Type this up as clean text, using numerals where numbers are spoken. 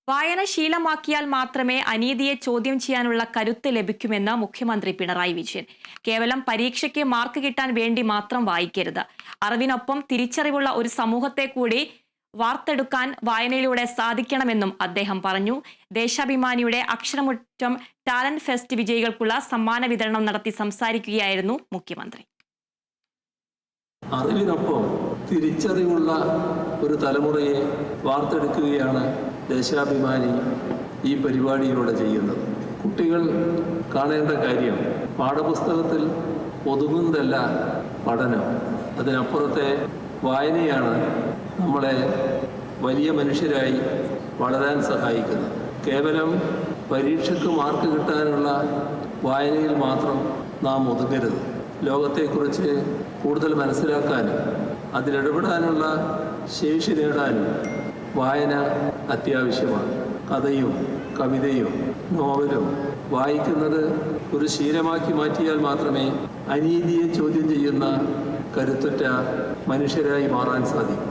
വായന ശീലമാക്കിയാൽ മാത്രമേ അനീതിയെ ചോദ്യം ചെയ്യാനുള്ള കരുത്ത് ലഭിക്കുമെന്ന് മുഖ്യമന്ത്രി പിണറായി വിജയൻ. കേവലം പരീക്ഷയ്ക്ക് മാർക്ക് കിട്ടാൻ വേണ്ടി മാത്രം വായിക്കരുത്. അറിവിനൊപ്പം തിരിച്ചറിവുള്ള ഒരു സമൂഹത്തെ കൂടി വാർത്തെടുക്കാൻ വായനയിലൂടെ സാധിക്കണമെന്നും അദ്ദേഹം പറഞ്ഞു. ദേശാഭിമാനിയുടെ അക്ഷരമുറ്റം ടാലന്റ് ഫെസ്റ്റ് വിജയികൾക്കുള്ള സമ്മാന വിതരണം നടത്തി സംസാരിക്കുകയായിരുന്നു മുഖ്യമന്ത്രി. അറിവിനൊപ്പം തിരിച്ചറിവുള്ള ഒരു തലമുറയെ വാർത്തെടുക്കുകയാണ് ദേശാഭിമാനി ഈ പരിപാടിയിലൂടെ ചെയ്യുന്നത്. കുട്ടികൾ കാണേണ്ട കാര്യം പാഠപുസ്തകത്തിൽ ഒതുങ്ങുന്നതല്ല പഠനം. അതിനപ്പുറത്തെ വായനയാണ് നമ്മളെ വലിയ മനുഷ്യരായി വളരാൻ സഹായിക്കുന്നത്. കേവലം പരീക്ഷയ്ക്ക് മാർക്ക് കിട്ടാനുള്ള വായനയിൽ മാത്രം നാം ഒതുങ്ങരുത്. ലോകത്തെക്കുറിച്ച് കൂടുതൽ മനസ്സിലാക്കാനും അതിലിടപെടാനുള്ള ശേഷി നേടാനും വായന അത്യാവശ്യമാണ്. കഥയും കവിതയും നോവലും വായിക്കുന്നത് ഒരു ശീലമാക്കി മാറ്റിയാൽ മാത്രമേ അനീതിയെ ചോദ്യം ചെയ്യുന്ന കരുത്തുറ്റ മനുഷ്യരായി മാറാൻ സാധിക്കൂ.